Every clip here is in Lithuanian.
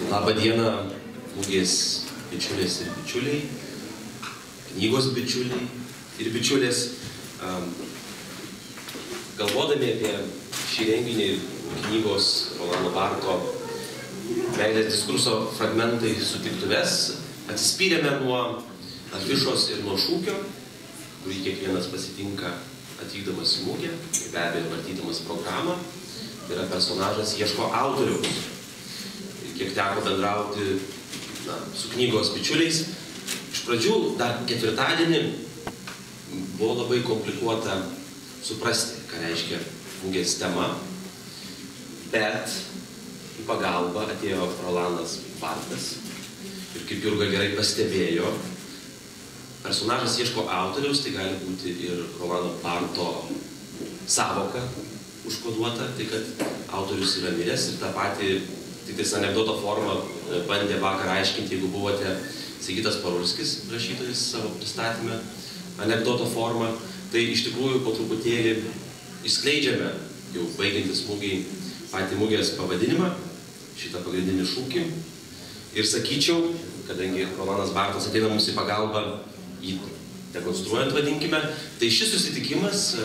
Labą dieną, mugės bičiulės ir bičiuliai, knygos bičiuliai ir bičiulės. Galvodami apie šį renginį ir knygos Rolando Barto meilės diskurso fragmentai sutiktuves, atsispyrėme nuo afišos ir nuo šūkio, kurį kiekvienas pasitinka atvykdamas į mugę, be abejo vartydamas programą. Tai yra personažas ieško autoriaus. Kiek teko bendrauti su knygos bičiuliais, iš pradžių dar ketvirtadienį buvo labai komplikuota suprasti, ką reiškia mugės tema, bet į pagalbą atėjo Rolandas Bartas ir kaip Jurga gerai pastebėjo, personažas ieško autoriaus, tai gali būti ir Rolando Barto savoka užkoduota, tai kad autorius yra miręs ir tą patį tik tais anekdoto formą bandė vakar aiškinti, jeigu buvote Sigitas Parulskis, rašytojas savo pristatymę, anekdoto formą, tai iš tikrųjų po truputėlį išskleidžiame, jau baigiantis mugiai, patį mugės pavadinimą, šitą pagrindinį šūkį. Ir sakyčiau, kadangi Rolandas Bartas ateina mums į pagalbą, jį dekonstruojant vadinkime, tai šis susitikimas,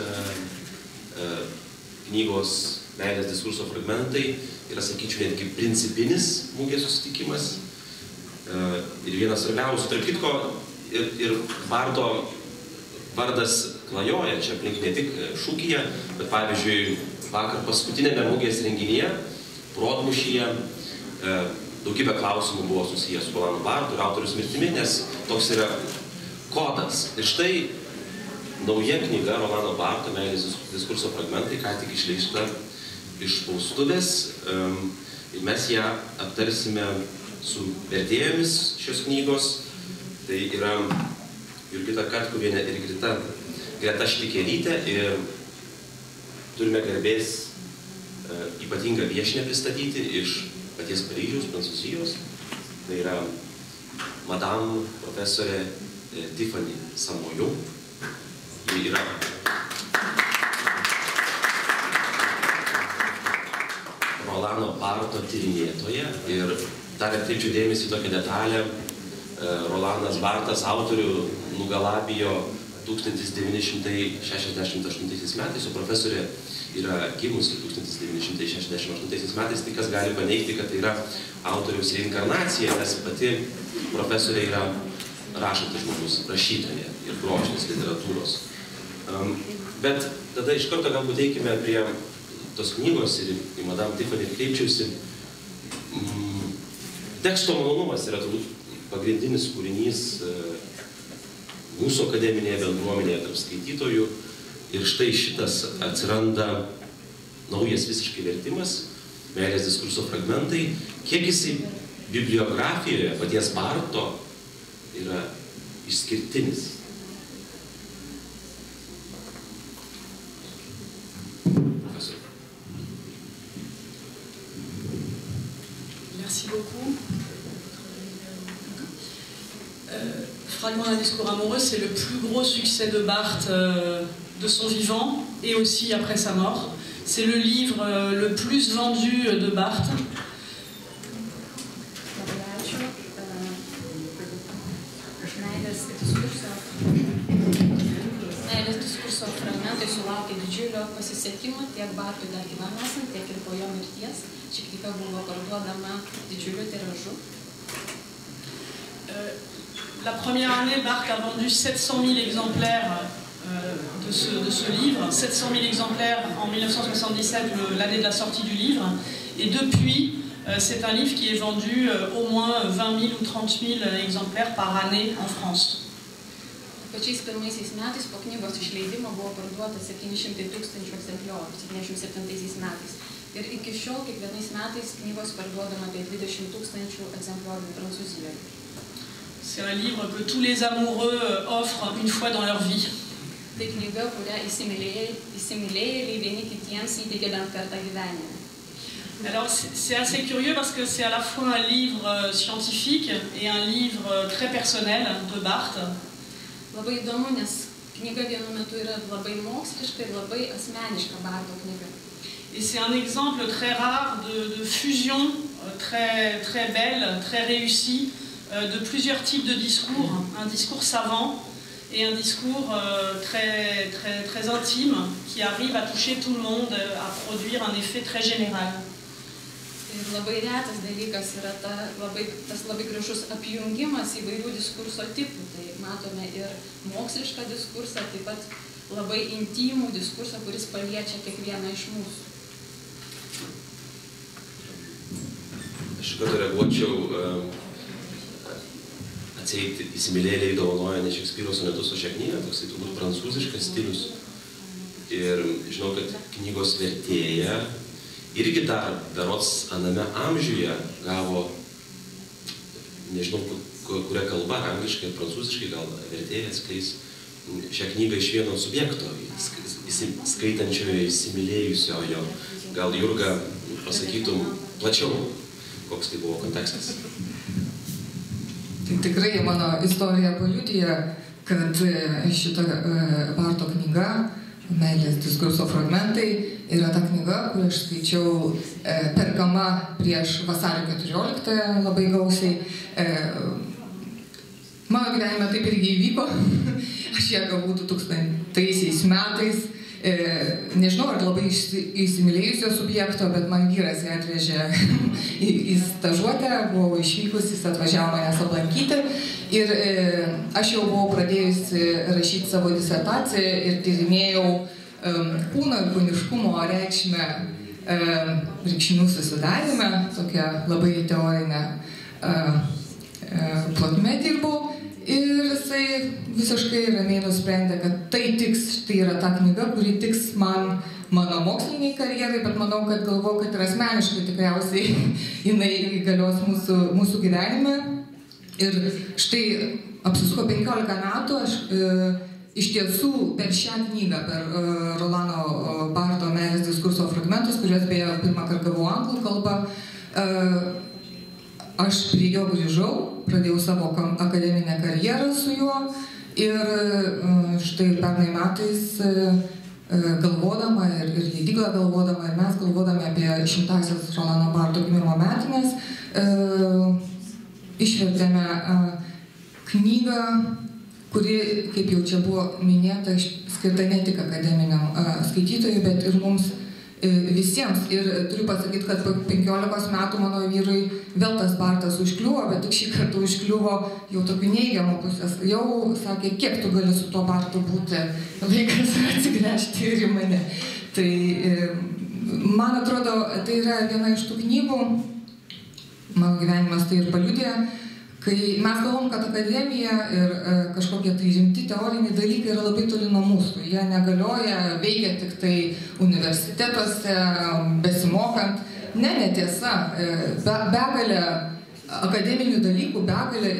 knygos meilės diskurso fragmentai, yra, sakyčiau, netgi principinis mugės susitikimas. Ir vienas svarbiausių, tarp kitko, ir Barto vardas klajoja čia aplink ne tik šūkyje, bet pavyzdžiui, vakar paskutinėme mugės renginyje, Protmūšyje, daugybė klausimų buvo susijęs su Rolando Bartu ir autorius mirtimi, nes toks yra kodas. Ir štai nauja knyga Rolando Barto meilės diskurso fragmentai, ką tik išleista iš spaustuvės, ir mes ją aptarsime su vertėjomis šios knygos. Tai yra Jurgita Katkuvienė ir Greta Štikelytė, ir turime garbės ypatingą viešinę pristatyti iš paties Paryžiaus, Prancūzijos. Tai yra Madame profesorė Tiffany Samoju. Ji yra Rolando Barto tyrinėtoja ir dar atkreipčiau dėmesį į tokią detalę. Rolandas Bartas autorių nugalabijo 1968 metais, o profesorė yra gimusi 1968 metais, tai kas gali paneigti, kad tai yra autoriaus reinkarnacija, nes pati profesorė yra rašantis žmogus, rašytoja ir grožinės literatūros. Bet tada iš karto galbūt eikime prie tos knygos ir į Madame Tiffany kreipčiausi. Teksto malonumas yra turbūt pagrindinis kūrinys mūsų akademinėje bendruomenėje tarp skaitytojų. Ir štai šitas atsiranda naujas visiškai vertimas, meilės diskurso fragmentai. Kiek jisai bibliografijoje paties Barto yra išskirtinis. Merci beaucoup. Fragment d'un discours amoureux, c'est le plus gros succès de Barthes de son vivant et aussi après sa mort. C'est le livre le plus vendu de Barthes. Meilės diskurso fragmentai sulaukė didžiulio pasisekimo tiek Bartui dar gyvam esant, tiek ir po jo mirties. Ši knyga buvo parduodama didžiuliu tiražu. La première année, Barthes a vendu 700 000 exemplaires de ce livre, 700 000 exemplaires en 1977, l'année de la sortie du livre. Et depuis, c'est un livre qui est vendu au moins 20 000 ou 30 000 exemplaires par année en France. Pačiais pirmaisiais metais po knygos išleidimo buvo parduota 700 000 egzempliorių, 77 metais. Ir iki šiol kiekvienais metais knygos parduodama apie 20 000 egzempliorių Prancūzijoje. C'est un livre que tous les amoureux offrent une fois dans leur vie. Tai knyga, kurią įsimylėjėliai vieni kitiems įteikia bent kartą gyvenime. Alors c'est assez curieux parce que c'est à la fois un livre scientifique et un livre très personnel de Barthes. Labai įdomu, nes knyga vienu metu yra labai moksliška ir labai asmeniška Barto knyga. Et c'est un exemple très rare de fusion très, très belle, très réussie, de plusieurs types de discours. Un discours savant et un discours très, très, très intime qui arrive à toucher tout le monde, à produire un effet très général. Ir labai retas dalykas yra tas labai gražus apjungimas įvairių diskurso tipų. Tai matome ir mokslišką diskursą, taip pat labai intimų diskursą, kuris paliečia kiekvieną iš mūsų. Aš kartu reaguočiau, atseit įsimylėliai dovanoja ne Šekspyro sonetus, o šią knygą, toksai turbūt prancūziškas stilius. Ir žinau, kad knygos vertėja irgi dar berods aname amžiuje gavo, nežinau, kuria kalba, angliškai, prancūziškai, gal vertėja atskleis šią knygą iš vieno subjekto, skaitančiojo, įsimylėjusiojo. Gal Jurga pasakytum plačiau, koks tai buvo kontekstas? Tai tikrai mano istorija paliudija, kad šita Barto knyga, Meilės diskurso fragmentai, yra ta knyga, kurią aš skaičiau perkama prieš vasario 14 labai gausiai. Mano gyvenime taip irgi įvyko. Aš ją gavau 2000 metais. Nežinau, ar labai įsimylėjusio subjekto, bet man vyras ją atvežė į stažuotę, buvau išvykus, jis atvažiavo manęs aplankyti ir aš jau buvau pradėjusi rašyti savo disertaciją ir tyrinėjau kūno ir kūniškumo reikšmę reikšmių susidarime, tokia labai teorinė plotme dirbau. Ir jisai visiškai ramiai nusprendė, kad tai yra ta knyga, kuri tiks man mano moksliniai karjerai, bet manau, kad galvoju, kad ir asmeniškai tikriausiai jinai galios mūsų gyvenime. Ir štai apsisuko 15 metų, aš iš tiesų per šią knygą, per Rolando Barto Meilės diskurso fragmentus, kuriuos beje pirmą kartą gavau anglų kalbą, aš prie jo grįžau, pradėjau savo akademinę karjerą su juo ir štai pernai metais galvodama ir leidykla galvodama ir mes galvodami apie 100-asias Rolando Barto gimimo metines išvertėme knygą, kuri, kaip jau čia buvo minėta, skirta ne tik akademiniam skaitytojui, bet ir mums visiems. Ir turiu pasakyti, kad po 15 metų mano vyrui vėl tas Bartas užkliuvo, bet tik šį kartą užkliuvo jau tokių neigiamų pusės. Jau sakė, kiek tu gali su tuo Bartu būti, laikas atsigręžti ir į mane. Tai man atrodo, tai yra viena iš tų knygų, mano gyvenimas tai ir paliudė, kai mes galvom, kad akademija ir kažkokie tai rimti teoriniai dalykai yra labai toli nuo mūsų. Jie negalioja, veikia tik tai universitetuose, besimokant. Ne, netiesa. Begalė akademinių dalykų, begalė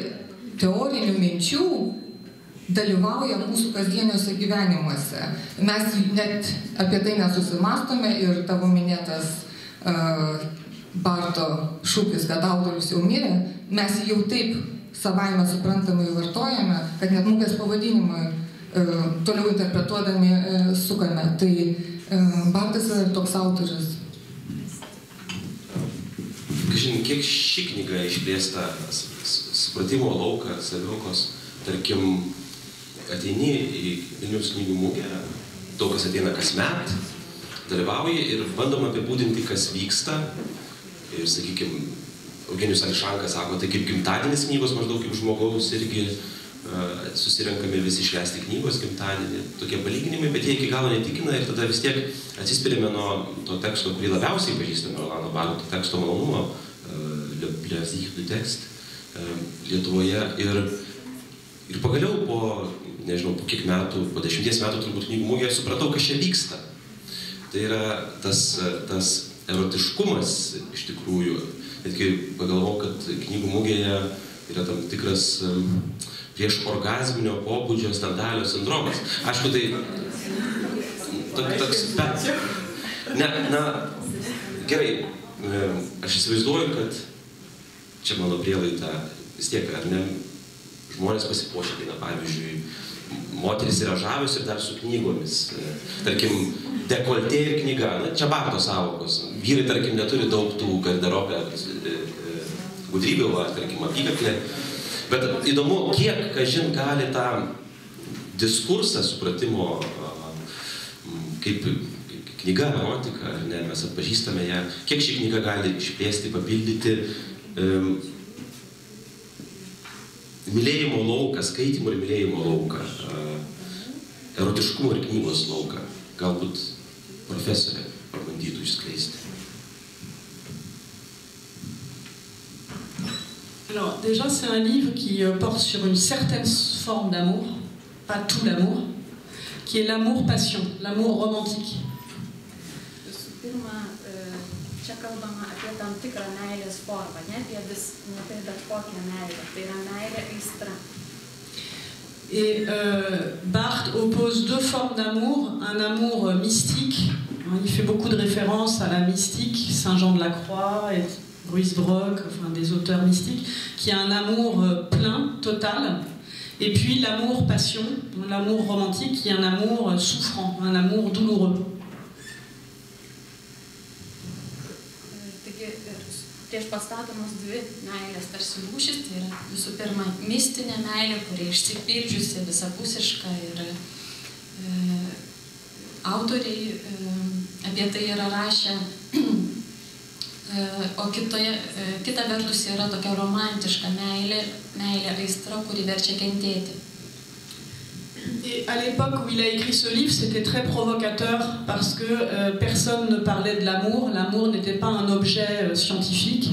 teorinių minčių dalyvauja mūsų kasdieniuose gyvenimuose. Mes net apie tai nesusimastome ir tavo minėtas Barto šūkis, kad autorius jau mirė, mes jau taip savaime suprantamai vartojame, kad net mugės pavadinimui toliau interpretuodami sukame. Tai Bartas yra toks autorius. Kiek ši knyga išplėsta supratimo lauką, savivokos, tarkim, ateini į Vilniaus knygų mugę, daug kas ateina kasmet, dalyvauja ir bandom apibūdinti, kas vyksta. Ir, sakykime, Eugenijus Ališankas sako, tai kaip gimtadienis knygos, maždaug kaip žmogaus irgi susirenkame visi švęsti knygos gimtadienį. Tokie palyginimai, bet jie iki galo netikina ir tada vis tiek atsispiriame nuo to teksto, kurį labiausiai pažįstame Rolando Barto, to teksto malonumo, Le plaisir du texte Lietuvoje. Ir pagaliau po, nežinau, po kiek metų, po 10 metų turbūt knygų mugėje supratau, kas čia vyksta. Tai yra tas erotiškumas iš tikrųjų. Bet kai pagalvojau, kad knygų mugėje yra tam tikras prieš orgazminio pobūdžio stendalio sindromas. Aišku, tai toks... Gerai, aš įsivaizduoju, kad čia mano prielaida vis tiek, ar ne, žmonės pasipuošia, tai, pavyzdžiui, moteris yra žavios ir dar su knygomis. Tarkim, dekoltė ir knyga, čia Barto sąvokos. Vyrai, tarkim, neturi daug tų garderobę gudrybė, tarkim, apykaklė. Bet įdomu, kiek, kažin, gali tą diskursą supratimo, kaip knyga, erotika, ne, mes atpažįstame ją, kiek ši knyga gali išplėsti, papildyti mylėjimo lauką, skaitimo ir mylėjimo lauką, erotiškumo ir knygos lauką. Galbūt profesorė pabandytų išskleisti. Alors, déjà, c'est un livre qui porte sur une certaine forme d'amour, pas tout l'amour, qui est l'amour-passion, l'amour romantique. Čia kalbama apie tam tikrą meilės formą, ne apie bet kokią meilę, tai yra meilė aistra. Et Barthes oppose deux formes d'amour, un amour mystique, il fait beaucoup de références à la mystique, Saint Jean de la Croix et Ruysbrock, enfin des auteurs mystiques, qui a un amour plein, total, et puis l'amour-passion, l'amour romantique, qui est un amour souffrant, un amour douloureux. Prieš pastatomos dvi meilės tarsi rūšis, tai yra visų pirma mistinė meilė, kuri išsipildžiusi visapusiška ir autoriai apie tai yra rašę, o kita vertus yra tokia romantiška meilė aistra, kuri verčia kentėti. Et à l'époque où il a écrit ce livre, c'était très provocateur parce que personne ne parlait de l'amour. L'amour n'était pas un objet scientifique,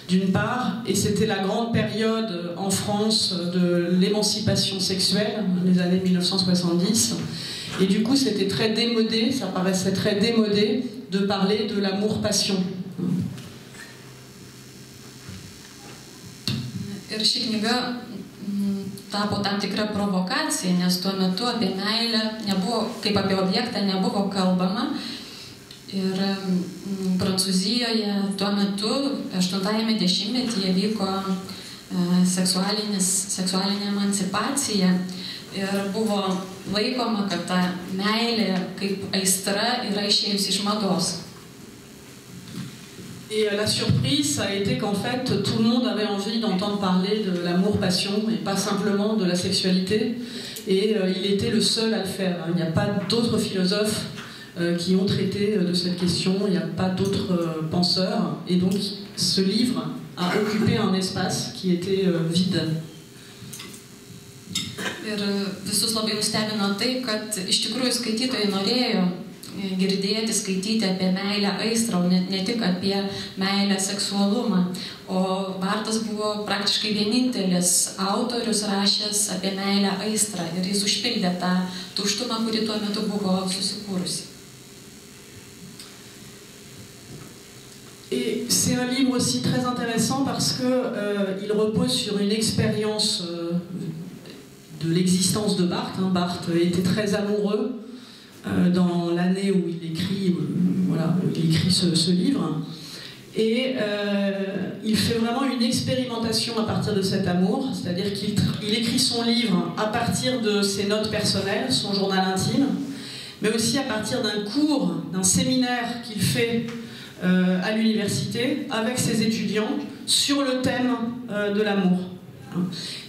d'une part, et c'était la grande période en France de l'émancipation sexuelle, les années 1970. Et du coup, c'était très démodé, ça paraissait très démodé de parler de l'amour-passion. Ir ši knyga tapo tam tikra provokacija, nes tuo metu apie meilę nebuvo, kaip apie objektą nebuvo kalbama. Ir Prancūzijoje tuo metu, 80-ame dešimtmetyje vyko seksualinė emancipacija ir buvo laikoma, kad ta meilė kaip aistra yra išėjusi iš mados. Et la surprise, ça a été qu'en fait, tout le monde avait envie d'entendre parler de l'amour-passion et pas simplement de la sexualité. Et il était le seul à le faire. Il n'y a pas d'autres philosophes qui ont traité de cette question, il n'y a pas d'autres penseurs. Et donc, ce livre a occupé un espace qui était vide. Ir visus labai nustebino tai, kad iš tikrųjų skaitytojai norėjo girdėti, skaityti apie meilę aistrą, ne tik apie meilę seksualumą. O Bartas buvo praktiškai vienintelis autorius rašęs apie meilę aistrą ir jis užpildė tą tuštumą, kuri tuo metu buvo susikūrusi. Et c'est un livre aussi très intéressant parce qu'il repose sur une expérience de l'existence de Barthes. Barthes était très amoureux dans l'année où il écrit, ce livre. Et il fait vraiment une expérimentation à partir de cet amour, c'est-à-dire qu'il écrit son livre à partir de ses notes personnelles, son journal intime, mais aussi à partir d'un cours, d'un séminaire qu'il fait à l'université avec ses étudiants sur le thème de l'amour.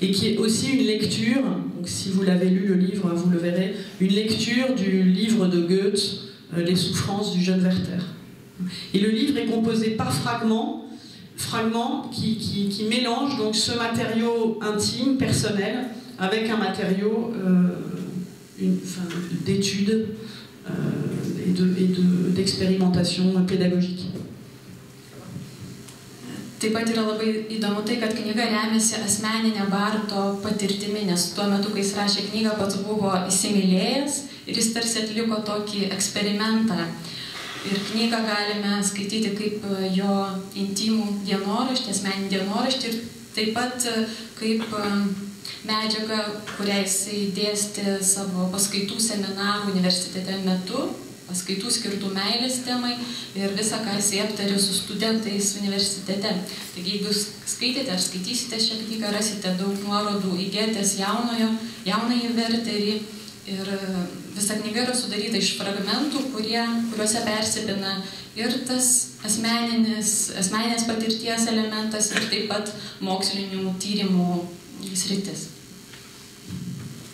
Et qui est aussi une lecture, donc si vous l'avez lu le livre, vous le verrez, une lecture du livre de Goethe, Les souffrances du jeune Werther. Et le livre est composé par fragments qui mélangent donc ce matériau intime, personnel, avec un matériau d'études et d'expérimentation pédagogique. Taip pat yra labai įdomu tai, kad knyga remiasi asmeninė Barto patirtimi, nes tuo metu, kai jis rašė knygą, pats buvo įsimylėjęs ir jis tarsi atliko tokį eksperimentą. Ir knygą galime skaityti kaip jo intimų dienoraštį, asmeninį dienoraštį ir taip pat kaip medžiagą, kurią jisai dėstė savo paskaitų seminarų universitete metu, paskaitų skirtų meilės temai ir visą, ką jisai aptarė su studentais universitete. Taigi, jeigu skaitėte ar skaitysite šią knygą, rasite daug nuorodų į Getės jaunąjį Werterį ir visa knyga yra sudaryta iš fragmentų, kuriuose persipina ir tas asmeninės patirties elementas ir taip pat mokslinių tyrimų sritis.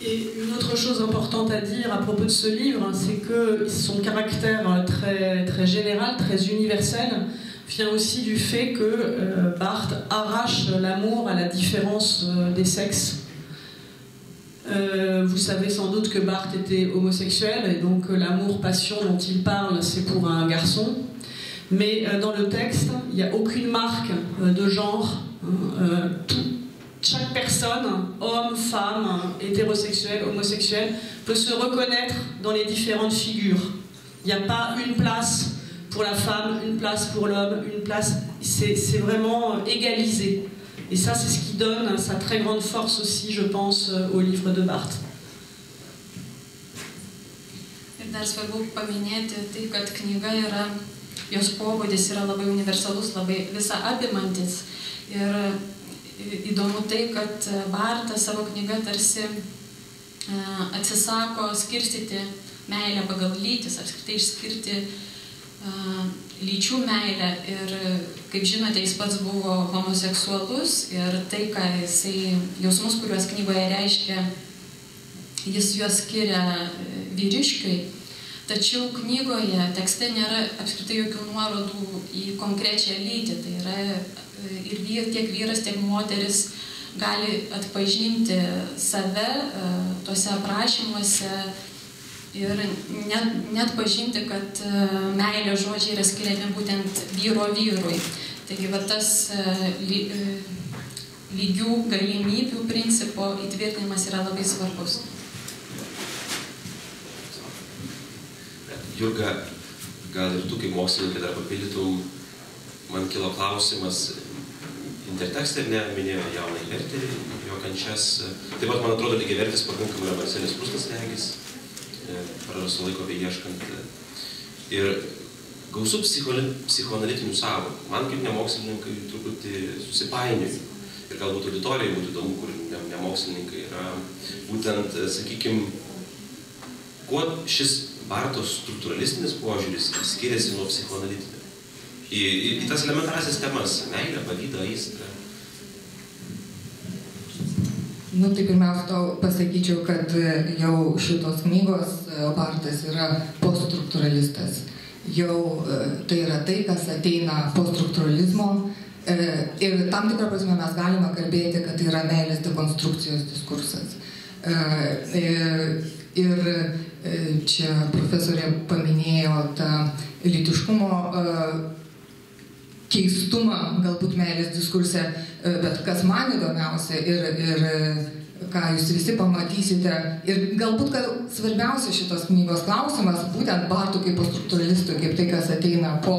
Et une autre chose importante à dire à propos de ce livre, c'est que son caractère très, très général, très universel, vient aussi du fait que Barthes arrache l'amour à la différence des sexes. Vous savez sans doute que Barthes était homosexuel, et donc l'amour-passion dont il parle, c'est pour un garçon. Mais dans le texte, il n'y a aucune marque de genre. Chaque personne, homme, femme, hétérosexuel, homosexuel, peut se reconnaître dans les différentes figures. Il n'y a pas une place pour la femme, une place pour l'homme, une place... C'est vraiment égalisé. Et ça, c'est ce qui donne sa très grande force aussi, je pense, au livre de Barthes. Ir dar svarbu paminėti tai, kad knyga yra, jos pobūdis yra labai universalus, labai visa apimantis. Ir įdomu tai, kad Bartas savo knygą tarsi atsisako skirstyti meilę pagal lytis, apskritai išskirti lyčių meilę. Ir, kaip žinote, jis pats buvo homoseksualus ir tai, ką jisai, jausmus, kuriuos knygoje reiškia, jis juos skiria vyriškai. Tačiau knygoje tekste nėra apskritai jokių nuorodų į konkrečią lytį. Tai yra ir tiek vyras, tiek moteris gali atpažinti save tuose aprašymuose ir net pažinti, kad meilės žodžiai yra skiriami būtent vyro vyrui. Taigi va tas lygių galimybių principo įtvirtinimas yra labai svarbus. Jurga, gal ir tu kaip mokslininkė dar papildytum, man kilo klausimas, intertekste minėjo jauną Werterį, jo kančias. Taip pat, man atrodo, lygiavertis pakankamai yra Marcelis Prustas regis, prarasto laiko beieškant. Ir gausu psichoanalitinių sąvokų. Man kaip nemokslininkai truputį susipainioju. Ir galbūt auditorijai būtų įdomu, kur nemokslininkai yra. Būtent, sakykime, kuo šis Barto struktūralistinis požiūris skiriasi nuo psichoanalitinio. Į tas elementariasias temas – meilę, pavydą, aistrą. Tai pirmiausia, pasakyčiau, kad jau šitos knygos Bartas yra poststruktūralistas. Jau tai yra tai, kas ateina poststruktūralizmo. Ir tam tikrą prasme mes galime kalbėti, kad tai yra meilės dekonstrukcijos diskursas. Ir čia profesorė paminėjo tą lytiškumo keistumą, galbūt meilės diskurse, bet kas man įdomiausia ir ką jūs visi pamatysite, ir galbūt, kad svarbiausia šitos knygos klausimas, būtent Bartų kaip poststruktūralistui, kaip tai, kas ateina po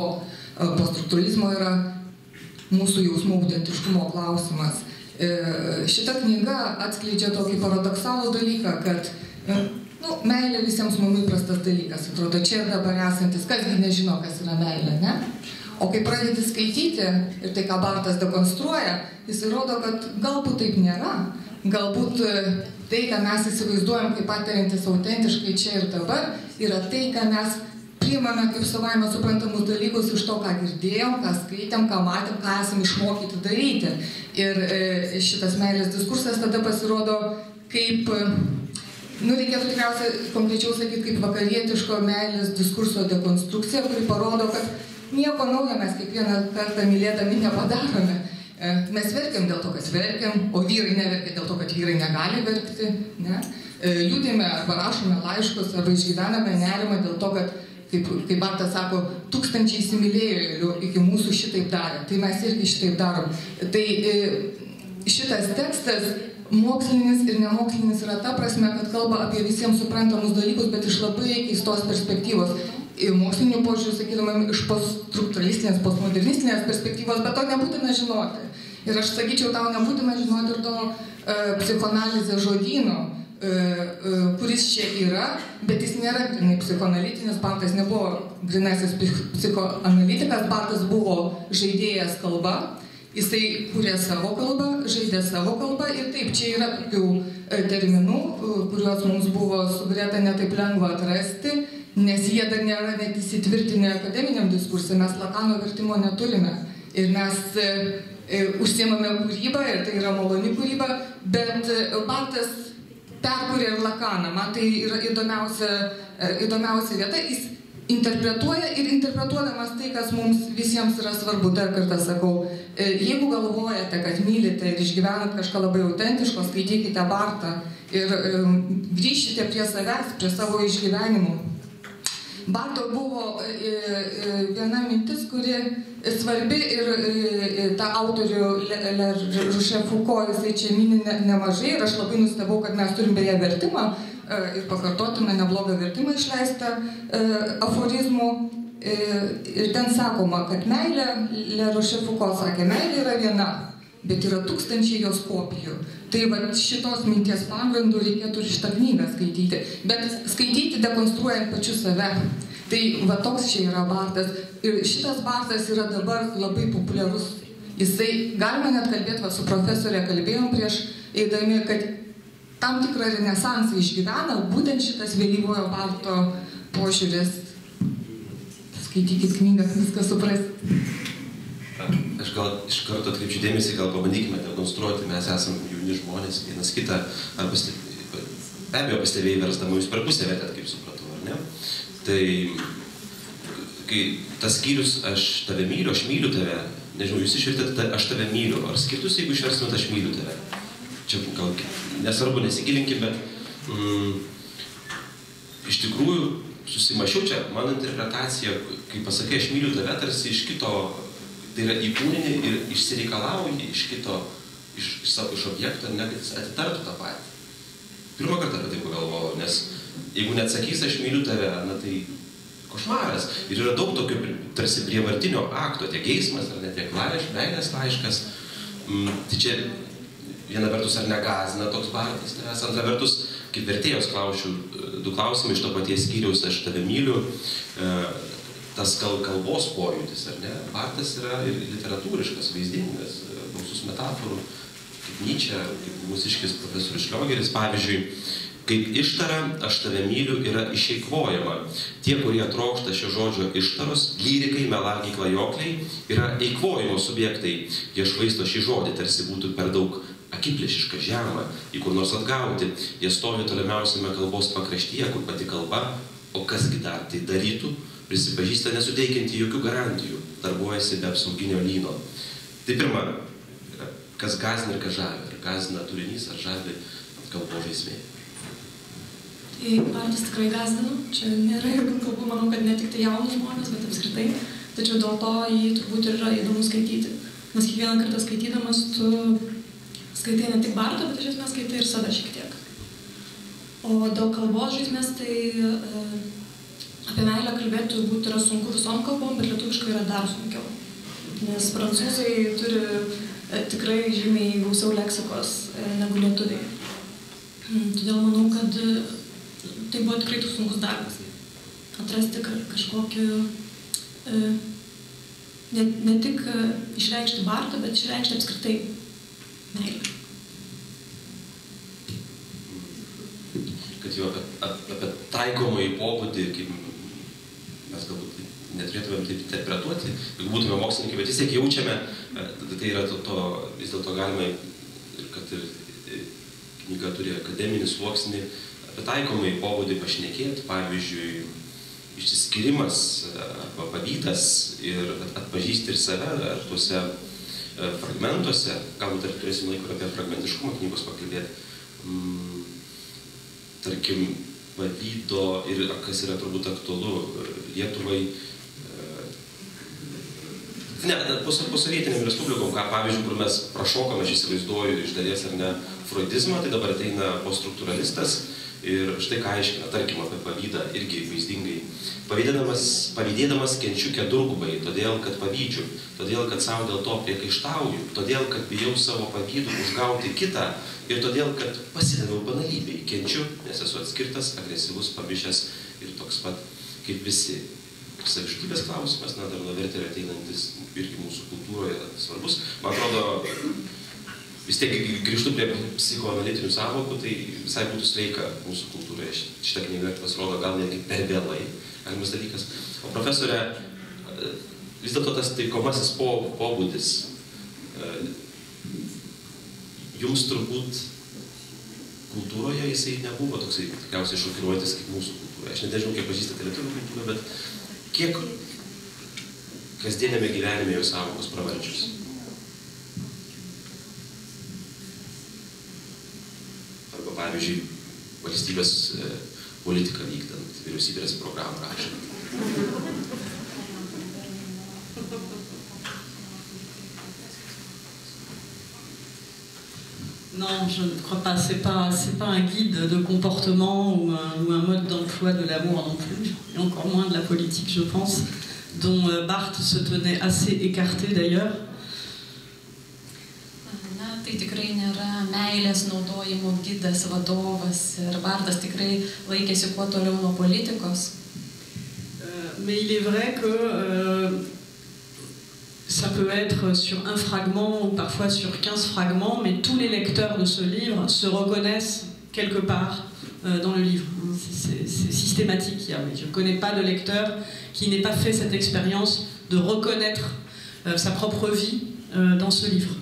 poststruktūralizmo, yra mūsų jausmų autentiškumo klausimas. Šita knyga atskleidžia tokį paradoksalų dalyką, kad meilė visiems mums įprastas dalykas, atrodo, čia ir dabar esantis, kasgi nežino, kas yra meilė, ne? O kai pradedi skaityti ir tai, ką Bartas dekonstruoja, jis įrodo, kad galbūt taip nėra. Galbūt tai, ką mes įsivaizduojam kaip patiriantis autentiškai čia ir dabar, yra tai, ką mes priimame kaip savaime suprantamus dalykus iš to, ką girdėjom, ką skaitėm, ką matėm, ką esam išmokyti daryti. Ir šitas meilės diskursas tada pasirodo kaip, reikėtų tikriausiai konkrečiau sakyti, kaip vakarietiško meilės diskurso dekonstrukcija, kuri parodo, kad nieko naujo mes kiekvieną kartą mylėdami nepadarome. Mes verkiam dėl to, kad verkiam, o vyrai neverkia dėl to, kad vyrai negali verkti. Ne? Liūdime arba rašome laiškus, arba išgyvename nerimą dėl to, kad, kaip Bartas sako, tūkstančiai įsimylėjėlių iki mūsų šitaip darė. Tai mes irgi šitaip darom. Tai šitas tekstas mokslinis ir nemokslinis yra ta prasme, kad kalba apie visiems suprantamus dalykus, bet iš labai keistos perspektyvos. Mokslinio požiūrį, sakydama, iš poststruktūralistinės, postmodernistinės perspektyvos, bet to nebūtina žinoti. Ir aš sakyčiau, tau nebūtina žinoti ir to psichoanalizės žodyno, kuris čia yra, bet jis nėra grinai psichoanalitinis. Bartas nebuvo grinasis psichoanalitikas, Bartas buvo žaidėjas kalba Jisai kūrė savo kalbą, žaidė savo kalbą ir taip, čia yra tokių terminų, kuriuos mums buvo su Greta netaip lengva atrasti, nes jie dar nėra net įsitvirtinę akademiniam diskursui, mes Lakano vertimo neturime. Ir mes užsiemame kūrybą, ir tai yra maloni kūryba, bet Bartas perkūrė ir Lakaną. Man tai yra įdomiausia vieta. Jis interpretuoja ir interpretuodamas tai, kas mums visiems yra svarbu. Dar kartą sakau, jeigu galvojate, kad mylite ir išgyvenat kažką labai autentiško, skaitykite Bartą ir grįžkite prie savęs, prie savo išgyvenimų. Barto buvo viena mintis, kuri svarbi ir tą autorių Roche Foucault, jisai čia mini nemažai ir aš labai nustebau, kad mes turim beje vertimą ir pakartotume neblogą vertimą išleistą aforizmų. Ir ten sakoma, kad meilė, Roche Foucault sakė, meilė yra viena, bet yra tūkstančiai jos kopijų. Tai va, šitos minties pagrindų reikėtų ir šitą knygą skaityti. Bet skaityti dekonstruojant pačiu save. Tai va toks čia yra Bartas. Ir šitas Bartas yra dabar labai populiarus. Jisai, galima net kalbėti, va, su profesorė kalbėjom prieš eidami, kad tam tikrą renesansą išgyvena būtent šitas vėlyvojo Barto požiūris. Skaitykit knygą, viską suprasti. Aš gal iš karto atkreipčiau dėmesį, gal pabandykime dekonstruoti, mes esame jauni žmonės, vienas kitą, be abejo pastebėjai versdama jūs per pusę vietę, kaip supratau, ar ne? Tai, kai tas skyrius, aš tave myliu, aš myliu tave, nežinau, jūs išvertėte, aš tave myliu, ar skirtus, jeigu išverstumėt, aš myliu tave? Čia gal nesvarbu, nesigilinkim, bet iš tikrųjų susimašiau čia, mano interpretacija, kai pasakai, aš myliu tave, tarsi iš kito, tai yra įkūninį ir išsireikalauji iš kito, iš objekto, ne, kad jis atitartų tą patį. Pirmą kartą apie tai pagalvojau, nes jeigu neatsakys, aš myliu tave, na tai košmaras. Ir yra daug tokių tarsi prievartinio akto, tiek geismas, ar net tiek meilės laiškas. Tai čia viena vertus ar negazina toks Bartas, nes antra vertus, kaip vertėjos klausiu, du klausimai iš to paties skyriaus, aš tave myliu, tas kalbos pojūtis, ar ne? Bartas yra ir literatūriškas, vaizdingas, gausus metaforų, kaip Nyčė, kaip mūsiškis profesorius Šliogeris, pavyzdžiui, kaip ištara, aš tave myliu, yra išeikvojama. Tie, kurie trokšta šio žodžio ištaros, lyrikai, melagiai, klajokliai, yra eikvojimo subjektai. Jie švaisto šį žodį, tarsi būtų per daug akiplėšiška, žema, į kur nors atgauti. Jie stovi tolimiausiame kalbos pakraštyje, kur pati kalba, o kasgi dar tai darytų, prisipažįsta nesuteikianti jokių garantijų, darbuojasi be apsauginio lyno. Tai pirma, kas gąsdina ir kas žavi. Ar gąsdina turinys, ar žavi kalbos žaismė. Tai Bartas tikrai gąsdina. Čia nėra jokių kalbų, manau, kad ne tik tai jaunus žmonės, bet apskritai. Tačiau dėl to jį turbūt ir yra įdomu skaityti. Nes kiekvieną kartą skaitydamas tu skaitai ne tik Bartą, bet iš esmės skaitai ir save šiek tiek. O dėl kalbos žaismės, tai apie meilę kalbėti turbūt yra sunku visom kalbom, bet lietuviškai yra dar sunkiau. Nes prancūzai turi tikrai žymiai gausiau leksikos negu lietuviai. Todėl manau, kad tai buvo tikrai sunkus darbas. Atrasti kažkokį, ne tik išreikšti Bartą, bet išreikšti apskritai meilę. Kad jau apie taikomąjį pobūdį, kaip mes galbūt neturėtumėm taip interpretuoti, jeigu būtume mokslininkai, bet vis tiek jaučiame, tai yra vis dėlto galima, kad ir knyga turi akademinį sluoksnį, apie taikomąjį pobūdį pašnekėti, pavyzdžiui, išsiskyrimas arba pavydas ir atpažįsti ir save, ar tuose fragmentuose, galbūt ar turėsim laiko apie fragmentiškumą knygos pakalbėti, tarkim, pavydo ir kas yra turbūt aktualu Lietuvai, posovietinėm respublikom, pavyzdžiui, kur mes prašokame, aš įsivaizduoju, iš dalies ar ne freudizmą, tai dabar ateina poststruktūralistas ir štai ką aiškina, tarkim, apie pavydą, irgi vaizdingai. Pavydėdamas kenčiu kedurgubai, todėl, kad pavydžiu, todėl, kad savo dėl to priekaištauju, todėl, kad bijau savo pavydų užgauti kitą ir todėl, kad pasidaviau banalybei, kenčiu, nes esu atskirtas, agresyvus, pamišęs ir toks pat kaip visi. saviškybės klausimas, Darno Verterio ateinantis irgi mūsų kultūroje svarbus. Man atrodo, vis tiek grįžtu prie psichoanalitinių sąvokų, tai visai būtų sveika mūsų kultūroje. Šitą knygą pasirodo gal netgi per vėlai, galimas dalykas. O profesorė, vis dėlto tas taikomasis pobūdis, jums turbūt kultūroje jisai nebuvo toksai tikriausiai šokiruojantis kaip mūsų kultūroje. Aš nežinau, kiek pažįstate lietuvių kultūrą, bet kiek kasdienėme gyvenime jos sąvokos pravardžius. Arba, pavyzdžiui, valstybės politiką vykdant, vyriausybės programą rašant. Non, je ne crois pas. C'est pas un guide de comportement ou un mode d'emploi de l'amour non plus, et encore moins de la politique, je pense, dont Barthes se tenait assez écarté d'ailleurs. Na, tai tikrai nėra meilės naudojimo gidas, vadovas, ir Bartas tikrai laikėsi kuo toliau nuo politikos. Mais il est vrai que ça peut être sur un fragment ou parfois sur 15 fragments, mais tous les lecteurs de ce livre se reconnaissent quelque part dans le livre. C'est systématique. Je ne connais pas de lecteur qui n'ait pas fait cette expérience de reconnaître sa propre vie dans ce livre.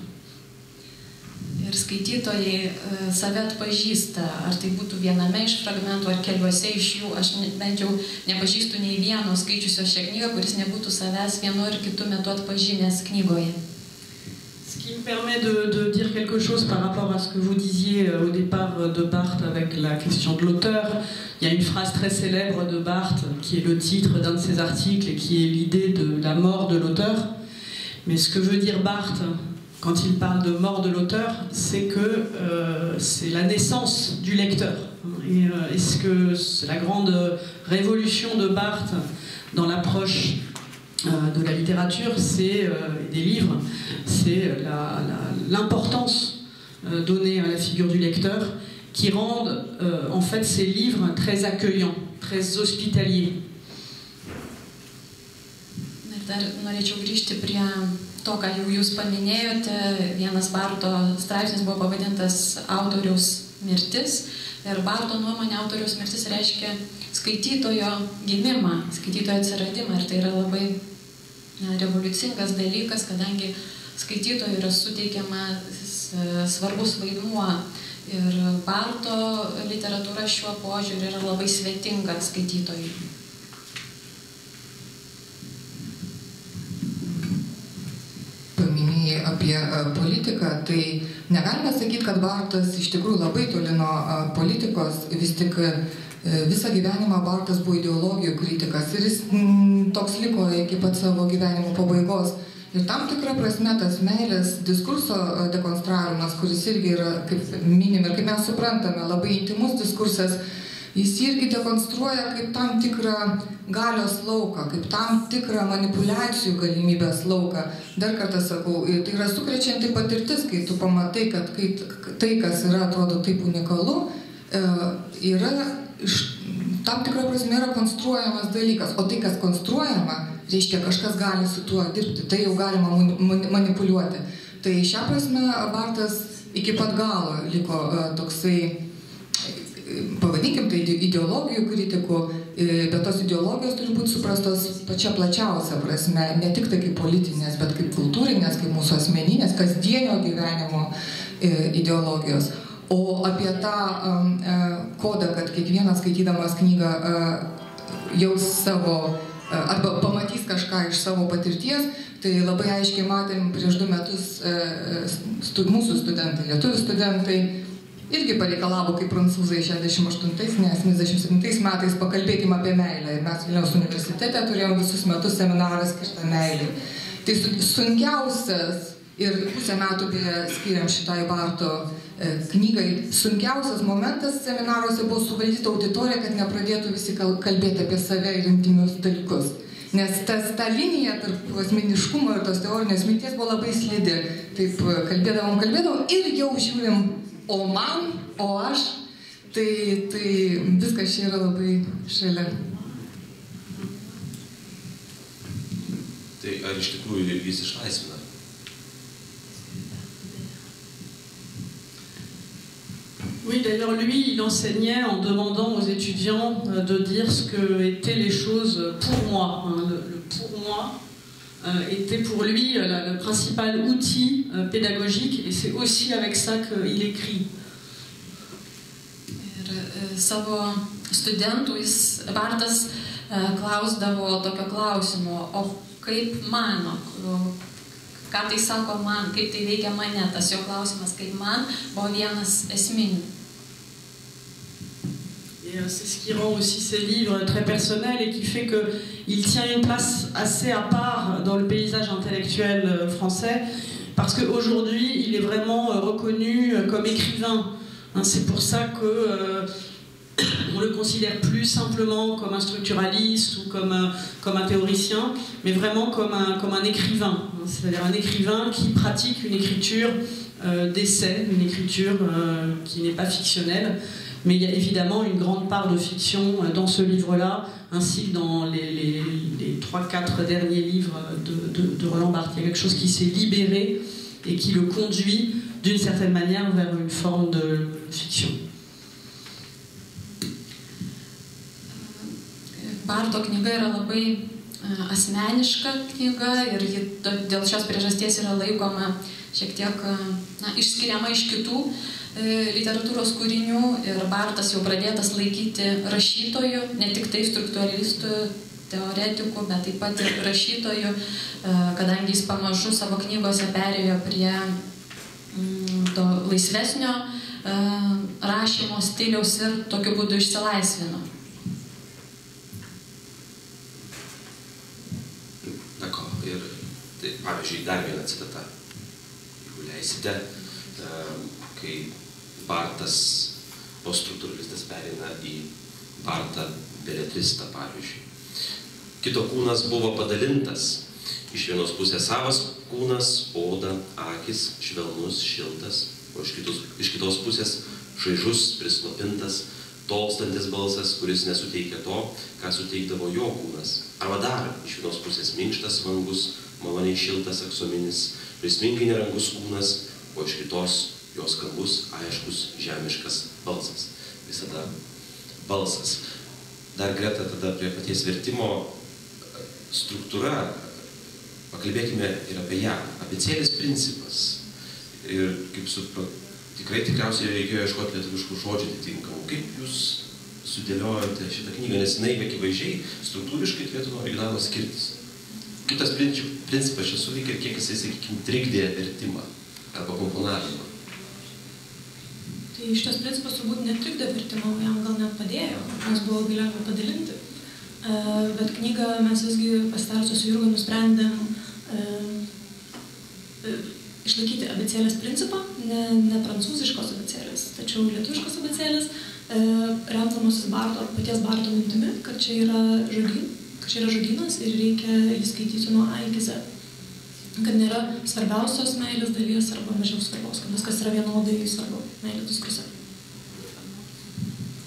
Ir skaitytojai save atpažįsta, ar tai būtų viename iš fragmentų, ar keliuose iš jų. Aš bent jau nepažįstu nei vieno skaičiusio šią knygą, kuris nebūtų savęs vienu ar kitu metu atpažinęs knygoje. Ce qui me permet de dire quelque chose par rapport à ce que vous disiez au départ de Barthes avec la question de l'auteur. Il y a une phrase très célèbre de Barthes qui est le titre d'un de ses articles et qui est l'idée de la mort de l'auteur. Mais ce que veut dire Barthes quand il parle de mort de l'auteur, c'est que c'est la naissance du lecteur. Et est-ce que c'est la grande révolution de Barthes dans l'approche de la littérature, c'est des livres, c'est l'importance donnée à la figure du lecteur qui rendent en fait ces livres très accueillants, très hospitaliers. Dar norėčiau grįžti prie to, ką jau jūs paminėjote. Vienas Barto straipsnis buvo pavadintas Autoriaus mirtis. Ir Barto nuomonė autoriaus mirtis reiškia skaitytojo gimimą, skaitytojo atsiradimą. Ir tai yra labai revoliucingas dalykas, kadangi skaitytojui yra suteikiamas svarbus vaidmuo. Ir Barto literatūra šiuo požiūriu yra labai svetinga skaitytojui. Paminėjai apie politiką, tai negalime sakyti, kad Bartas iš tikrųjų labai toli nuo politikos, vis tik visą gyvenimą Bartas buvo ideologijų kritikas ir jis toks liko iki pat savo gyvenimo pabaigos. Ir tam tikra prasme tas meilės diskurso dekonstravimas, kuris irgi yra, kaip minim ir kaip mes suprantame, labai intimus diskursas, jis irgi dekonstruoja kaip tam tikrą galios lauką, kaip tam tikrą manipulacijų galimybės lauką. Dar kartą sakau, tai yra sukrečianti patirtis, kai tu pamatai, kad tai, kas yra, atrodo taip unikalu, yra tam tikrą prasme yra konstruojamas dalykas. O tai, kas konstruojama, reiškia, kažkas gali su tuo dirbti, tai jau galima manipuliuoti. Tai šią prasme Bartas iki pat galo liko toksai, pavadinkim tai ideologijų kritikų, bet tos ideologijos turi būti suprastos pačia plačiausia prasme, ne tik tai kaip politinės, bet kaip kultūrinės, kaip mūsų asmeninės, kasdienio gyvenimo ideologijos. O apie tą kodą, kad kiekvienas skaitydamas knygą jaus savo, arba pamatys kažką iš savo patirties, tai labai aiškiai matėm prieš 2 metus mūsų studentai, lietuvių studentai, irgi pareikalavo, kaip prancūzai 68, ne 77 metais, pakalbėkim apie meilę. Ir mes Vilniaus universitete turėjom visus metus seminarą skirtą meilei. Tai sunkiausias, ir pusę metų skiriam šitai Barto knygai, sunkiausias momentas seminaruose buvo suvaldyti auditoriją, kad nepradėtų visi kalbėti apie save ir intimius dalykus. Nes ta linija tarp asmeniškumo ir tos teorinės minties buvo labai slidi. Taip kalbėdavom ir jau žiūrim, o man, o aš, tai viskas čia yra labai šalia. Tai ar iš tikrųjų jis išlaisvina? Oui, d'ailleurs, lui, il enseignait en demandant aux étudiants de dire ce que étaient les choses pour moi. Le pour moi était pour lui le principal outil pédagogique, et c'est aussi avec ça qu'il écrit. Ir savo studentų Bartas klausdavo tokio klausimo, o kaip mano, ką tai sako man, kaip tai veikia mane, tas jo klausimas kaip man buvo vienas esminių. Et c'est ce qui rend aussi ses livres très personnels et qui fait qu'il tient une place assez à part dans le paysage intellectuel français, parce qu'aujourd'hui, il est vraiment reconnu comme écrivain. C'est pour ça qu'on ne le considère plus simplement comme un structuraliste ou comme un théoricien, mais vraiment comme un écrivain. C'est-à-dire un écrivain qui pratique une écriture d'essai, une écriture qui n'est pas fictionnelle. Mais il y a évidemment une grande part de fiction dans ce livre-là, ainsi que dans les 3-4 derniers livres de Roland Barthes. Il y a quelque chose qui s'est libéré et qui le conduit d'une certaine manière vers une forme de fiction. Barto knyga yra labai asmeniška knyga ir ji dėl šios priežasties yra laikoma šiek tiek išskiriama iš kitų literatūros kūrinių, ir Bartas jau pradėtas laikyti rašytoju, ne tik tai struktūralistų, teoretikų, bet taip pat ir rašytoju, kadangi jis pamažu savo knygose perėjo prie to laisvesnio rašymo stiliaus ir tokiu būdu išsilaisvino. D'accord. Ir tai, pavyzdžiui, dar vieną citatą, jeigu leisite, kai Bartas, poststruktūralistas, pereina į Bartą beletristą, pavyzdžiui. Kito kūnas buvo padalintas. Iš vienos pusės savas kūnas, oda, akis, švelnus, šiltas, o iš kitos pusės šaižus, prislopintas, tolstantis balsas, kuris nesuteikia to, ką suteikdavo jo kūnas. Arba dar iš vienos pusės minkštas, vangus, maloniai šiltas, aksominis, prismingai nerangus kūnas, o iš kitos jos skambus, aiškus, žemiškas balsas. Visada balsas. Dar greta tada prie paties vertimo struktūra, pakalbėkime ir apie ją. Abėcėlės principas. Ir kaip tikriausiai reikėjo ieškoti lietuviškų žodžių atitinkamų. Kaip jūs sudėliojate šitą knygą, nes jinai akivaizdžiai struktūriškai turėtų nuo originalo skirtis. Kaip tas principas čia suveikia ir kiek jisai, sakykime, trikdė vertimą arba komponavimą? Tai šitas principas turbūt netrikdė vertimą, jam gal net padėjo, nes buvo labai lengva padalinti. Bet knygą mes visgi pasitarusios su Jurga nusprendėm išlaikyti abėcėlės principą, ne prancūziškos abėcėlės, tačiau lietuviškos abėcėlės, remdamosis paties Barto mintimi, kad čia yra žodynas ir reikia jį skaityti nuo A iki Z. Kad nėra svarbiausios meilės dalies arba mažiau svarbiaus, kad viskas yra vienodai svarbu meilės diskurse.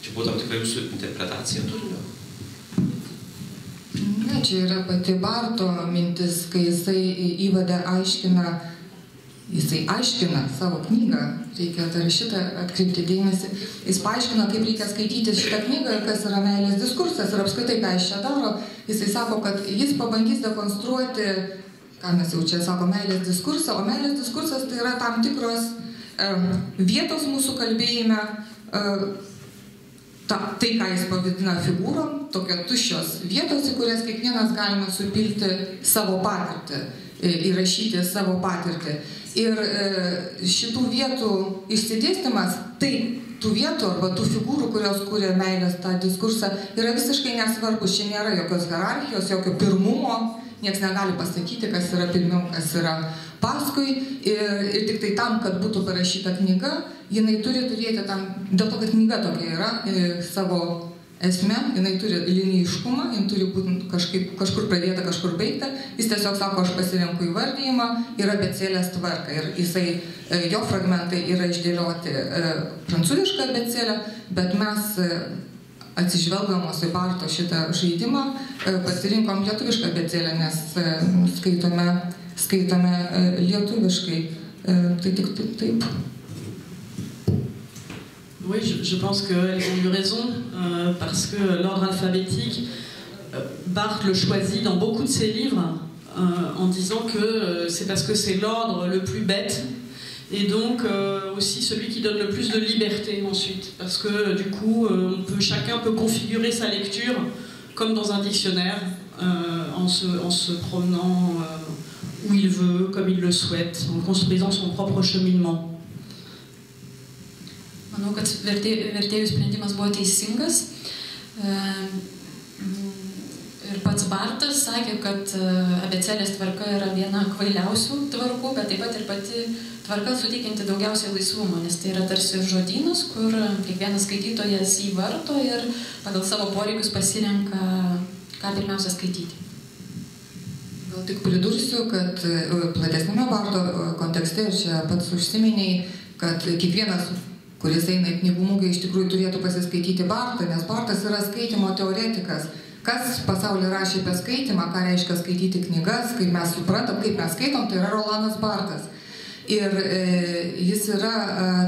Čia buvo tam tikrai jūsų interpretacija turinio? Ne, čia yra pati Barto mintis, kai jisai įvade aiškina savo knygą, reikia dar šitą atkreipti dėmesį, jis paaiškina, kaip reikia skaityti šitą knygą ir kas yra meilės diskursas ir apskritai, ką jis čia daro, jisai sako, kad jis pabandys dekonstruoti, ką mes jau čia sako, meilės diskursą, o meilės diskursas tai yra tam tikros vietos mūsų kalbėjime, tai, ką jis pavadina figūrom, tokia tuščios vietos, į kurias kiekvienas galime supilti savo patirtį, įrašyti savo patirtį. Ir šitų vietų išsidėstymas, tai tų vietų arba tų figūrų, kurios kūrė meilės tą diskursą, yra visiškai nesvarbus. Čia nėra jokios hierarchijos, jokio pirmumo, nieks negali pasakyti, kas yra pirmiau, kas yra paskui. Ir tik tai tam, kad būtų parašyta knyga, jinai turi turėti tam, dėl to, kad knyga tokia yra, savo esme, jinai turi linijiškumą, jinai turi būti kažkur pradėta, kažkur baigta. Jis tiesiog sako, aš pasirenku įvardijimą ir abėcėlės tvarką. Ir jisai, jo fragmentai yra išdėlioti prancūzišką abėcėlę, bet mes atsižvelgdamos į Barto šitą žaidimą, pasirinkom lietuvišką abėcėlę, nes skaitome lietuviškai. Tai tik taip. Oui, je pense qu'elles ont eu raison, parce que l'ordre alphabétique, Barthes le choisit dans beaucoup de ses livres, en disant que c'est parce que c'est l'ordre le plus bête, et donc aussi celui qui donne le plus de liberté ensuite, parce que du coup, chacun peut configurer sa lecture comme dans un dictionnaire, en se promenant où il veut, comme il le souhaite, en construisant son propre cheminement. Manau, kad vertėjų sprendimas buvo teisingas. Ir pats Bartas sakė, kad abėcėlės tvarka yra viena kvailiausių tvarkų, bet taip pat ir pati tvarka suteikianti daugiausiai laisvumo, nes tai yra tarsi žodynas, kur kiekvienas skaitytojas jį varto ir pagal savo poreikius pasirenka, ką pirmiausia skaityti. Gal tik pridursiu, kad platesnėme Barto kontekste, ir čia pats užsiminiai, kad kiekvienas, kuris eina į knygų mugę, iš tikrųjų turėtų pasiskaityti Bartą, nes Bartas yra skaitymo teoretikas. Kas pasaulyje rašė apie skaitimą, ką reiškia skaityti knygas, kaip mes suprantam, kaip mes skaitom, tai yra Rolanas Bartas. Ir jis yra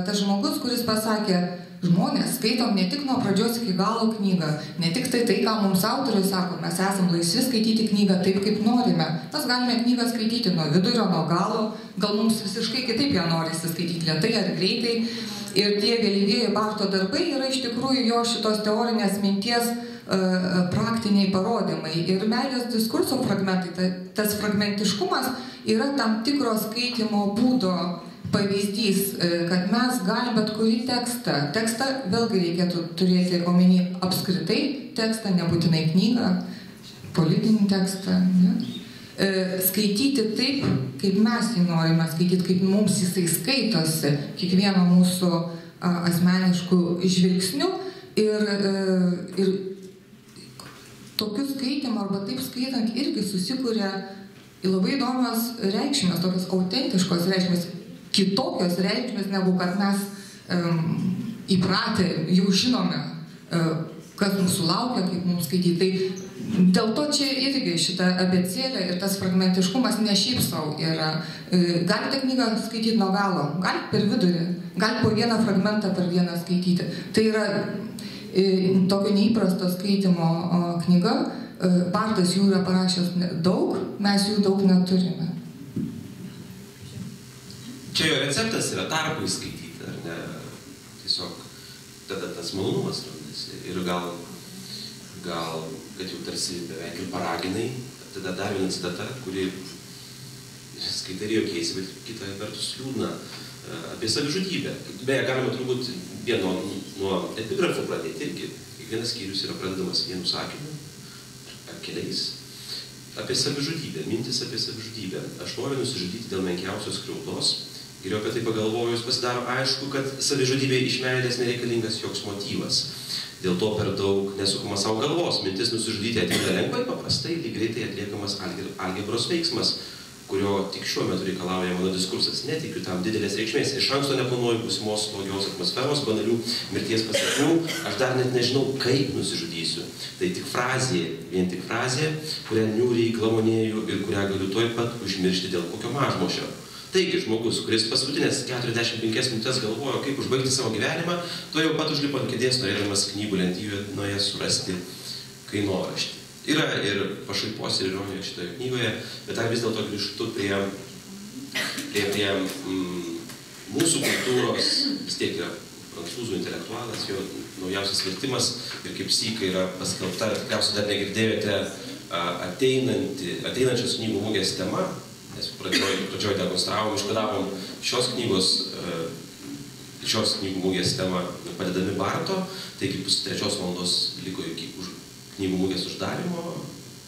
tas žmogus, kuris pasakė, žmonės skaitom ne tik nuo pradžios iki galo knygą, ne tik tai, ką mums autoriai sako, mes esam laisvi skaityti knygą taip, kaip norime. Mes galime knygą skaityti nuo vidurio, nuo galo, gal mums visiškai kitaip ją norisi skaityti lėtai ar greitai. Ir tie vėlyvieji Barto darbai yra iš tikrųjų jo šitos teorinės minties praktiniai parodymai. Ir meilės diskurso fragmentai, tas fragmentiškumas yra tam tikro skaitimo būdo pavyzdys, kad mes galim bet kurį tekstą vėlgi reikėtų turėti omeny apskritai tekstą, nebūtinai knygą, politinį tekstą, ne? Skaityti taip, kaip mes jį norime skaityti, kaip mums jisai skaitosi, kiekvieno mūsų asmeniškų žvilgsnių ir tokiu skaitimu arba taip skaitant irgi susikuria labai įdomios reikšmės, tokios autentiškos reikšmės, kitokios reikšmės, negu kad mes įpratę jau žinome, kas mūsų laukia, kaip mums skaityti. Tai dėl to čia irgi šita abėcėlė ir tas fragmentiškumas ne šiaip savo yra. Galite knygą skaityti nuo galo, galite per vidurį, galite po vieną fragmentą per dieną skaityti. Tai yra tokio neįprasto skaitimo knyga. Bartas jų yra parašęs daug, mes jų daug neturime. Čia jo receptas yra tarpui skaityti, ar ne? Tiesiog tada tas malonumas randasi. Ir gal, kad jau tarsi beveik ir paraginai, tada dar viena citata, kuri skaitai ir jokiais, bet kita vertus liūdna, apie savižudybę. Beje, galima turbūt vieno nuo epigrafų pradėti irgi. Kiekvienas skyrius yra pradedamas vienu sakiniu ar keliais. Apie savižudybę, mintis apie savižudybę. Aš noriu nusižudyti dėl menkiausios skriaudos. Geriau apie tai pagalvojus pasidaro aišku, kad savižudybei iš meilės nereikalingas joks motyvas. Dėl to per daug nesukama savo galvos. Mintis nusižudyti ateina lengvai, paprastai, lyg greitai atliekamas algebros veiksmas, kurio tik šiuo metu reikalauja mano diskursas. Netikiu tam didelės reikšmės. Iš anksto neplanuoju būsimos slogios atmosferos, banalių mirties pasekmių. Aš dar net nežinau, kaip nusižudysiu. Tai tik frazė, vien tik frazė, kurią niūriai glamonėju ir kurią galiu tuoj pat užmiršti dėl kokio mažmošio. Taigi, žmogus, kuris paskutinės 45 minutės galvojo, kaip užbaigti savo gyvenimą, to jau pat užlipo ant kėdės, norėdamas knygų lentynoje surasti kainoraštį. Yra ir pašaipos ir ironijos šitoje knygoje, bet dar vis dėlto grįžtu prie mūsų kultūros, vis tiek yra prancūzų intelektualas, jo naujausias vertimas ir kaip sykai yra paskelbta, tikriausiai dar negirdėjote ateinančios knygų mugės tema, nes pradžioj demonstravom, iškodavom šios knygų mugės temą padedami Barto, taigi 3 valandos liko iki knygų mugės uždarimo,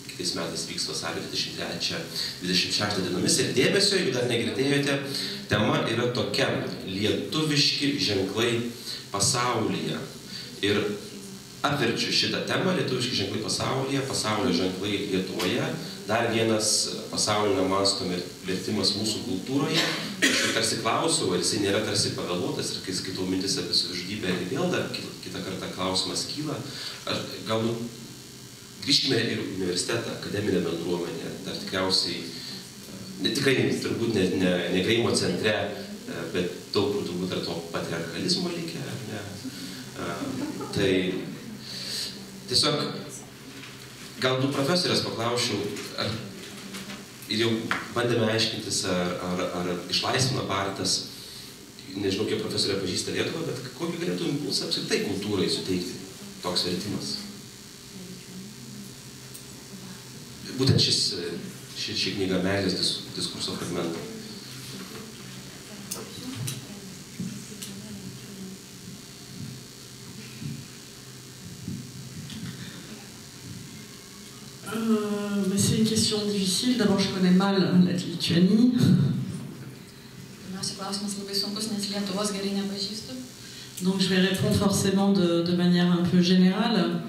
kitais metais vyks vasario 23-26 dienomis ir dėmesio, jeigu dar negirdėjote, tema yra tokia: lietuviški ženklai pasaulyje. Ir apverčiu šitą temą lietuviški ženklai pasaulyje, pasaulio ženklai Lietuvoje, dar vienas pasaulinio masto vertimas mūsų kultūroje. Aš tarsi klausiau, ar jisai nėra tarsi pavėluotas ir kai skaitau mintis apie savižudybę ir vėl dar kitą kartą klausimas kyla. Galbūt grįžkime ir universitetą, akademinę bendruomenę, dar tikriausiai, tikrai turbūt ne Greimo centre, bet daug kur turbūt yra to patriarchalizmo likę, ar ne? Tai tiesiog galbūt profesorės paklausčiau, ir jau bandėme aiškintis, ar išlaisvina Bartas, nežinau, kiek profesorė pažįsta Lietuvą, bet kokį galėtų impulsą apskritai kultūrai suteikti toks vertimas. Būtent ši knyga meilės diskurso fragmentai. C'est une question difficile. D'abord, je connais mal la Lituanie. Donc, je vais répondre forcément de manière un peu générale.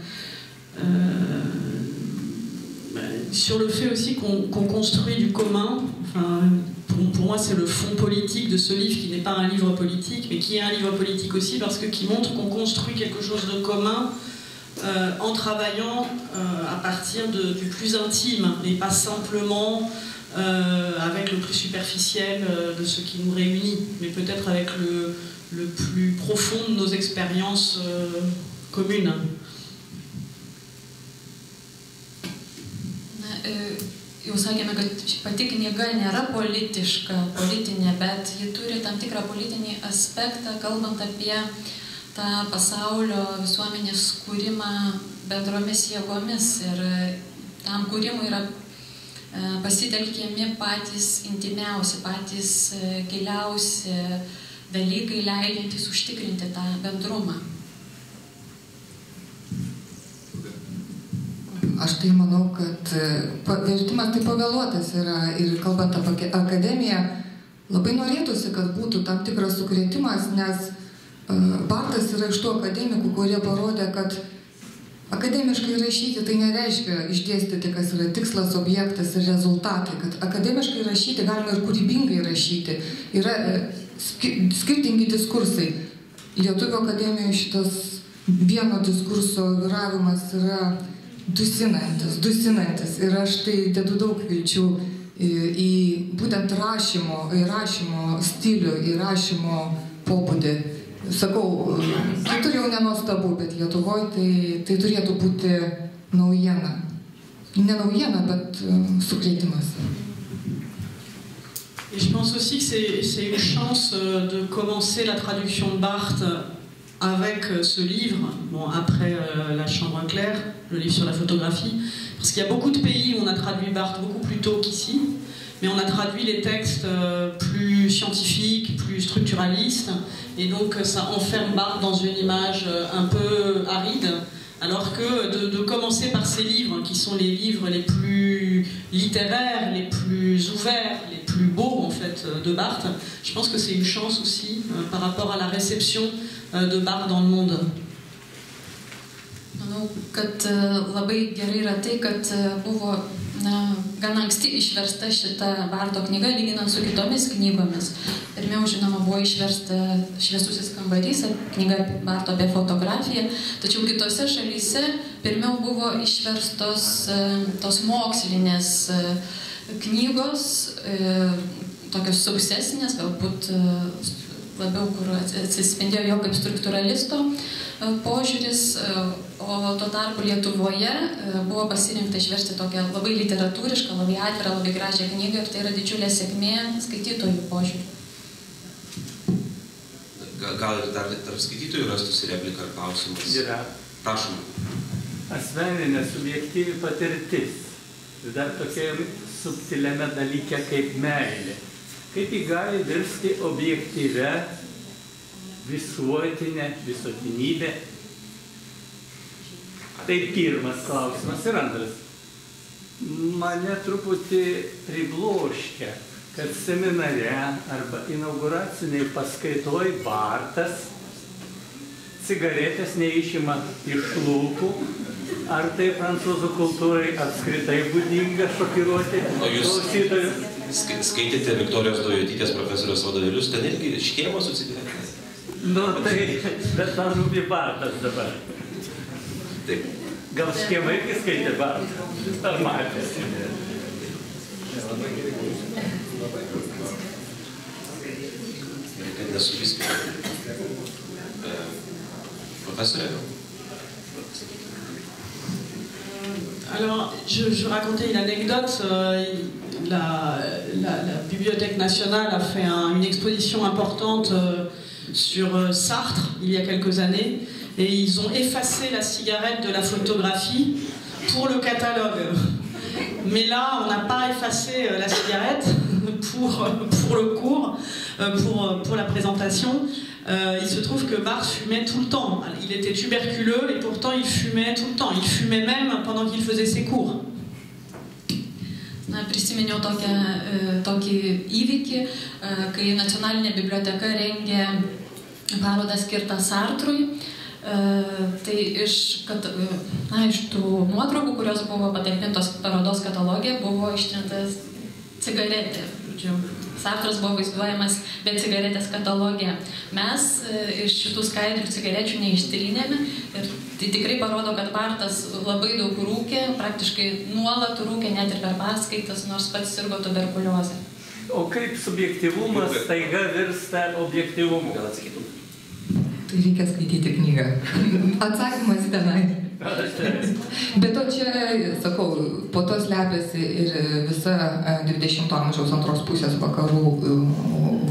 Sur le fait aussi qu'on construit du commun. Enfin, pour moi, c'est le fond politique de ce livre qui n'est pas un livre politique, mais qui est un livre politique aussi parce qui montre qu'on construit quelque chose de commun en travaillant à partir du plus intime et pas simplement avec le plus superficiel de ce qui nous réunit, mais peut-être avec le plus profond de nos expériences communes. Jau sakėme, kad pati knyga nėra politinė, bet ji turi tam tikrą politinį aspektą, kalbant apie tą pasaulio visuomenės kūrimą bendromis jėgomis. Ir tam kūrimui yra pasitelkiami patys intimiausi, patys giliausi dalykai, leidžiantys užtikrinti tą bendrumą. Aš tai manau, kad vertimas tai pavėluotas yra ir kalbant apie akademiją, labai norėtųsi, kad būtų tam tikras sukrėtimas, nes Bartas yra iš tų akademikų, kurie parodė, kad akademiškai rašyti tai nereiškia išdėstyti, kas yra tikslas, objektas ir rezultatai, kad akademiškai rašyti galima ir kūrybingai rašyti. Yra skirtingi diskursai. Lietuvių akademijoje šitas vieno diskurso vyravimas yra dusinantis ir aš tai dedu daug vilčių į būtent rašymo stilių, į rašymo pobūdį. Sakau, kitur jau nenuostabu, bet Lietuvoje tai turėtų būti naujiena. Ne naujiena, bet sukrėtimas. Et je pense aussi que c'est une chance de commencer la traduction de Barthes avec ce livre, bon, après La Chambre claire, le livre sur la photographie, parce qu'il y a beaucoup de pays où on a traduit Barthes beaucoup plus tôt qu'ici, mais on a traduit les textes plus scientifiques, plus structuralistes, et donc ça enferme Barthes dans une image un peu aride, alors que de commencer par ces livres, qui sont les livres les plus littéraires, les plus ouverts, les plus beaux en fait de Barthes, je pense que c'est une chance aussi par rapport à la réception de Barthes dans le monde. Manau, kad labai gerai yra tai, kad buvo gan anksti išversta šita Barto knyga, lyginant su kitomis knygomis. Pirmiau, žinoma, buvo išversta Šviesusis kambarys, knyga Barto apie fotografiją, tačiau kitose šalyse pirmiau buvo išverstos tos mokslinės knygos, tokios sausesnės, galbūt labiau, kur atsispindėjo jo kaip struktūralisto požiūris, o tuo tarpu Lietuvoje buvo pasirinkta išversti tokią labai literatūrišką, labai atvirą, labai gražią knygą ir tai yra didžiulė sėkmė skaitytojų požiūrį. Gal ir dar tarp skaitytojų rastųsi replika ar klausimas? Yra. Prašom. Asmeninė subjektyvi patirtis. Dar tokia subtiliame dalyke kaip meilė. Kaip jį gali virsti objektyvę, visuotinę, visuotinybę? Tai pirmas klausimas. Ir antras. Mane truputį pribloškia, kad seminare arba inauguraciniai paskaitoj Bartas cigaretės neišima iš lūpų. Ar tai prancūzų kultūrai apskritai būdinga šokiruoti klausytojus? Skaitėte Viktorijos Daujotytės profesoriaus vadovėlius, ten irgi škėma su cigaretės? Nu tai, bet man rūpi Bartas dabar. Taip. Gal škėma irgi skaitė Bartą? Ar matėsi? Kad nesuviskite. Professorė? Alors, je racontais une anecdote. La Bibliothèque nationale a fait une exposition importante sur Sartre il y a quelques années et ils ont effacé la cigarette de la photographie pour le catalogue. Mais là, on n'a pas effacé la cigarette pour le cours, pour la présentation. Il se trouve que Barthes fumait tout le temps. Il était tuberculeux et pourtant il fumait tout le temps. Il fumait même pendant qu'il faisait ses cours. Na, prisiminiau tokį įvykį, kai Nacionalinė biblioteka rengė parodą skirtą Sartrui. Tai iš tų nuotraukų, kurios buvo patalpintos parodos katalogė, buvo ištrintas cigaretė. Sartras buvo vaizduojamas be cigaretės katalogė. Mes iš šitų skaidrių cigarečių neištrynėme ir tai tikrai parodo, kad Bartas labai daug rūkė, praktiškai nuolat rūkė net ir per paskaitas, nors pats sirgo tuberkuliozę. O kaip subjektyvumas taiga virsta objektyvumu? Gal atsakytum? Tai reikia skaityti knygą. Atsakymas tenai. Bet to čia, sakau, po to slepiasi ir visa 20-ojo amžiaus antros pusės vakarų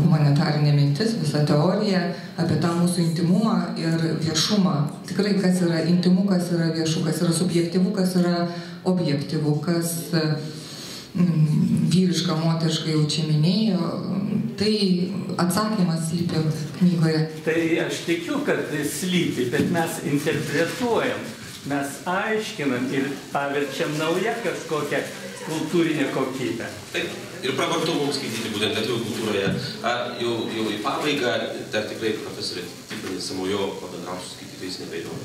humanitarinė mintis, visa teorija apie tą mūsų intimumą ir viešumą. Tikrai, kas yra intimu, kas yra viešu, kas yra subjektyvu, kas yra objektyvu, kas vyriška, moteriška jau čia minėjo, tai atsakymas slypi knygoje. Tai aš tikiu, kad slypi, bet mes interpretuojam, mes aiškinam ir paverčiam naują kažkokią kultūrinę kokybę. Taip, ir pravartu mums skaityti būtent lietuvių kultūroje. Jau į pabaigą, dar tikrai profesorė Tiffany Samojo pabendrausiu su skaitytojais nebeįdomu.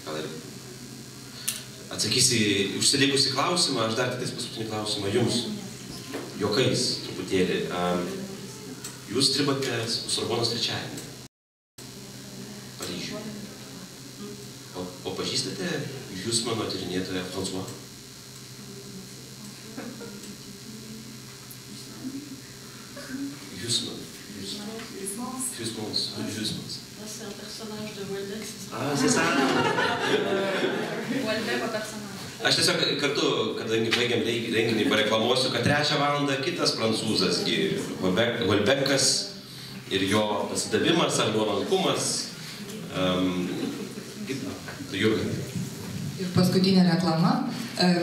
Gal ir atsakysi užsilikusi klausimą, aš dar tik paskutinį klausimą jums. Juokais truputėlį. Jūs dirbate Sorbonos trečiajame Paryžiuje. O pažįstate Hjusmano tyrinėtoją François? Hjusmans. C'est un personnage de Welbeck. Ah, c'est ça. Welbeko personažas. Aš tiesiog kartu, kadangi baigiam renginį, pareklamuosiu, kad 3 valandą kitas prancūzas, Welbeckas ir jo pasidavimas ar nuolankumas. Jurga. Ir paskutinė reklama.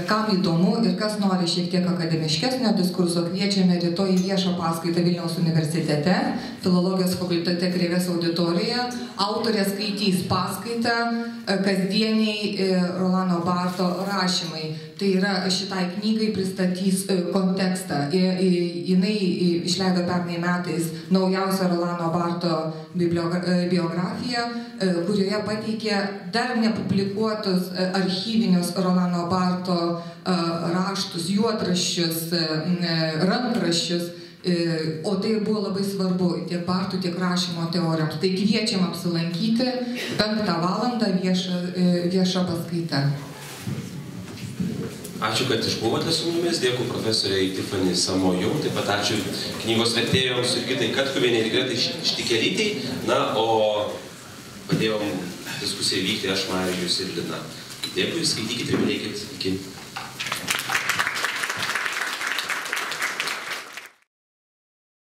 Kam įdomu ir kas nori šiek tiek akademiškesnio diskurso, kviečiame rytoj į viešą paskaitą Vilniaus universitete, Filologijos fakultete Krėvės auditorijoje. Autorė skaitys paskaitą kasdieniai Rolando Barto rašymai. Tai yra šitai knygai pristatys kontekstą. Jinai išleido pernai metais naujausią Rolando Barto biografiją, kurioje pateikė dar nepublikuotus archyvinius Rolando Barto raštus, juodraščius, rankraščius. O tai buvo labai svarbu tiek Bartų, tiek rašymo teorijoms. Tai kviečiam apsilankyti 5 valandą vieša paskaita. Ačiū, kad išbuvote su mumis. Dėkui profesoriai Tiffany Samojo. Taip pat ačiū knygos vertėjoms ir kitai Katkuvienei ir Gretai Štikelytei. Na, o padėjom diskusijai vykti aš, Marijus ir Lina. Dėkui, skaitykit ir mylėkit. Iki.